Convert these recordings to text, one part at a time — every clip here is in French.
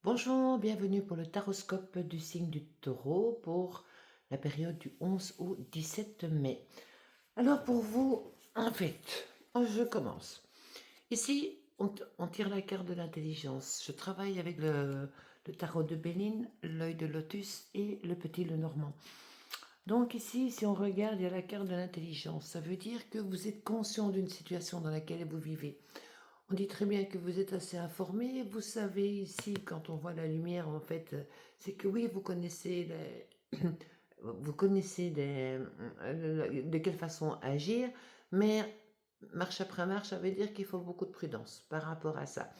Bonjour, bienvenue pour le taroscope du signe du taureau pour la période du 11 au 17 mai. Alors pour vous, en fait, je commence. Ici, on tire la carte de l'intelligence. Je travaille avec le tarot de Béline, l'œil de lotus et le petit le normand. Donc ici, si on regarde, il y a la carte de l'intelligence. Ça veut dire que vous êtes conscient d'une situation dans laquelle vous vivez. On dit très bien que vous êtes assez informé. Vous savez ici, quand on voit la lumière, en fait, c'est que oui, vous connaissez vous connaissez de quelle façon agir, mais marche après marche, ça veut dire qu'il faut beaucoup de prudence par rapport à ça.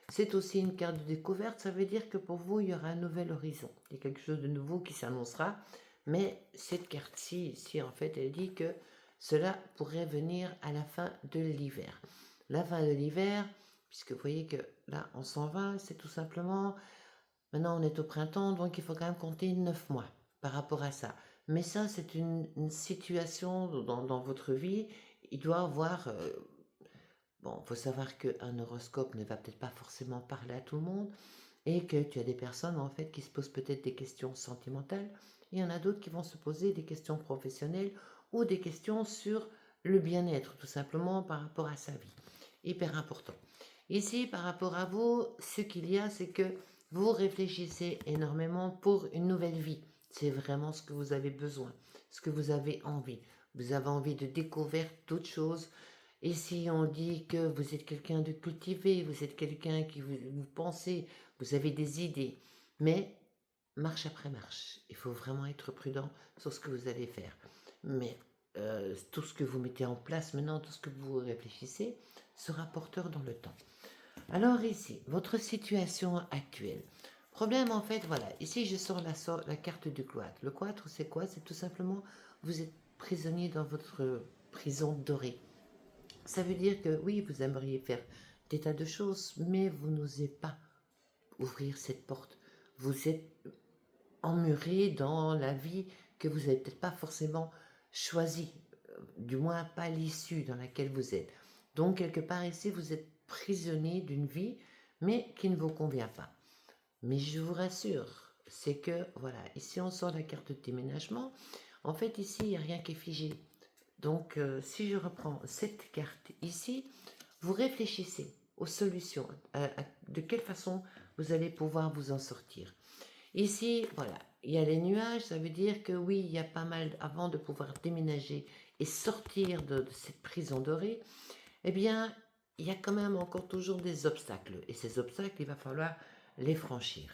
C'est aussi une carte de découverte, ça veut dire que pour vous, il y aura un nouvel horizon. Il y a quelque chose de nouveau qui s'annoncera, mais cette carte-ci, ici, en fait, elle dit que cela pourrait venir à la fin de l'hiver. La fin de l'hiver, puisque vous voyez que là, on s'en va, c'est tout simplement, maintenant on est au printemps, donc il faut quand même compter 9 mois par rapport à ça. Mais ça, c'est une situation dans votre vie, il doit avoir... bon, il faut savoir qu'un horoscope ne va peut-être pas forcément parler à tout le monde, et que tu as des personnes en fait qui se posent peut-être des questions sentimentales, et il y en a d'autres qui vont se poser des questions professionnelles ou des questions sur le bien-être, tout simplement par rapport à sa vie. Hyper important. Ici, par rapport à vous, ce qu'il y a, c'est que vous réfléchissez énormément pour une nouvelle vie. C'est vraiment ce que vous avez besoin, ce que vous avez envie. Vous avez envie de découvrir d'autres choses. Ici, on dit que vous êtes quelqu'un de cultivé, vous êtes quelqu'un qui vous pensez, vous avez des idées. Mais marche après marche, il faut vraiment être prudent sur ce que vous allez faire. Mais tout ce que vous mettez en place maintenant, tout ce que vous réfléchissez, sera porteur dans le temps. Alors ici, votre situation actuelle. Problème en fait, voilà, ici je sors la carte du cloître. Le cloître, c'est quoi? C'est tout simplement, vous êtes prisonnier dans votre prison dorée. Ça veut dire que oui, vous aimeriez faire des tas de choses, mais vous n'osez pas ouvrir cette porte. Vous êtes emmuré dans la vie que vous n'avez peut-être pas forcément choisie, du moins pas l'issue dans laquelle vous êtes. Donc quelque part ici, vous êtes prisonnier d'une vie, mais qui ne vous convient pas. Mais je vous rassure, c'est que, voilà, ici on sort la carte de déménagement. En fait, ici, il n'y a rien qui est figé. Donc, si je reprends cette carte ici, vous réfléchissez aux solutions, de quelle façon vous allez pouvoir vous en sortir. Ici, voilà, il y a les nuages, ça veut dire que oui, il y a pas mal, avant de pouvoir déménager et sortir de cette prison dorée, eh bien, il y a quand même encore toujours des obstacles. Et ces obstacles, il va falloir les franchir.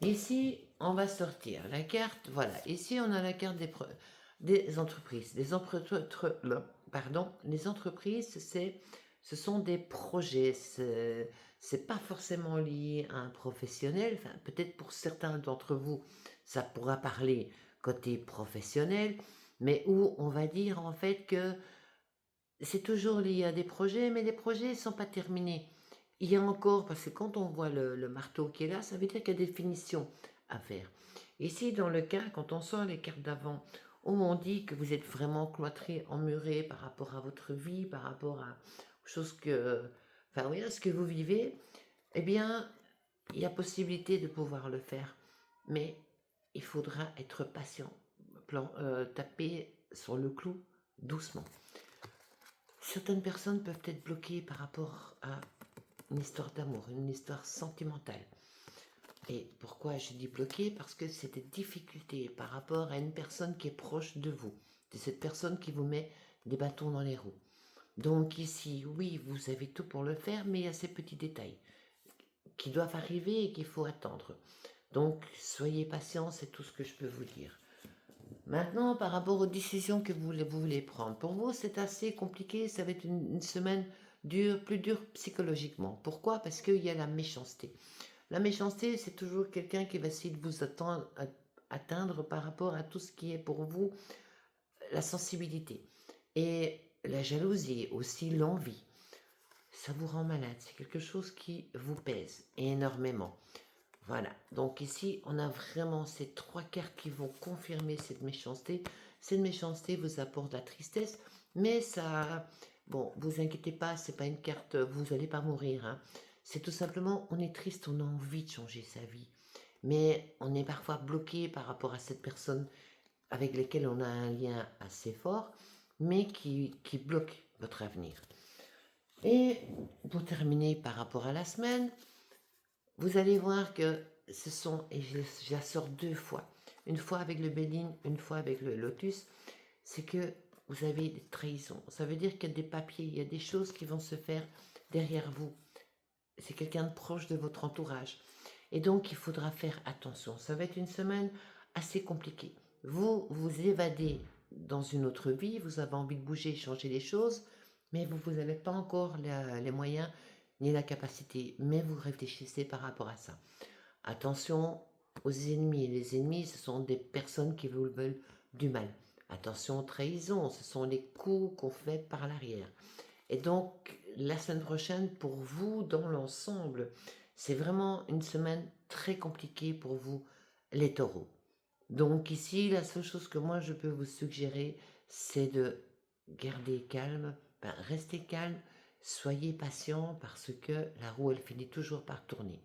Ici, on va sortir la carte, voilà, ici on a la carte des entreprises. Les entreprises, ce sont des projets, c'est pas forcément lié à un professionnel, enfin, peut-être pour certains d'entre vous, ça pourra parler côté professionnel, mais où on va dire en fait que c'est toujours lié à des projets, mais les projets ne sont pas terminés. Il y a encore, parce que quand on voit le marteau qui est là, ça veut dire qu'il y a des finitions à faire. Ici, dans le cas, quand on sort les cartes d'avant, où on dit que vous êtes vraiment cloîtré, emmuré par rapport à votre vie, par rapport aux choses que, enfin oui, à ce que vous vivez, eh bien, il y a possibilité de pouvoir le faire. Mais il faudra être patient, taper sur le clou doucement. Certaines personnes peuvent être bloquées par rapport à une histoire d'amour, une histoire sentimentale. Et pourquoi je dis bloquée? Parce que c'est des difficultés par rapport à une personne qui est proche de vous. C'est cette personne qui vous met des bâtons dans les roues. Donc ici, oui, vous avez tout pour le faire, mais il y a ces petits détails qui doivent arriver et qu'il faut attendre. Donc soyez patient, c'est tout ce que je peux vous dire. Maintenant, par rapport aux décisions que vous voulez prendre, pour vous, c'est assez compliqué. Ça va être une semaine dure, plus dure psychologiquement. Pourquoi? Parce qu'il y a la méchanceté. La méchanceté, c'est toujours quelqu'un qui va essayer de vous atteindre par rapport à tout ce qui est pour vous la sensibilité. Et la jalousie, aussi l'envie. Ça vous rend malade. C'est quelque chose qui vous pèse énormément. Voilà, donc ici, on a vraiment ces trois cartes qui vont confirmer cette méchanceté. Cette méchanceté vous apporte la tristesse, mais ça... Bon, vous inquiétez pas, c'est pas une carte, vous n'allez pas mourir, hein. C'est tout simplement, on est triste, on a envie de changer sa vie, mais on est parfois bloqué par rapport à cette personne avec laquelle on a un lien assez fort, mais qui bloque votre avenir. Et pour terminer par rapport à la semaine, vous allez voir que ce sont, et je la sors 2 fois, une fois avec le Béline, une fois avec le Lotus, c'est que vous avez des trahisons. Ça veut dire qu'il y a des papiers, il y a des choses qui vont se faire derrière vous. C'est quelqu'un de proche de votre entourage. Et donc, il faudra faire attention. Ça va être une semaine assez compliquée. Vous vous évadez dans une autre vie, vous avez envie de bouger, changer les choses, mais vous n'avez pas encore les moyens ni la capacité. Mais vous réfléchissez par rapport à ça. Attention aux ennemis. Les ennemis, ce sont des personnes qui vous veulent du mal. Attention aux trahisons, ce sont les coups qu'on fait par l'arrière. Et donc, la semaine prochaine, pour vous, dans l'ensemble, c'est vraiment une semaine très compliquée pour vous, les taureaux. Donc ici, la seule chose que moi, je peux vous suggérer, c'est de garder calme, restez calme, soyez patient, parce que la roue, elle finit toujours par tourner.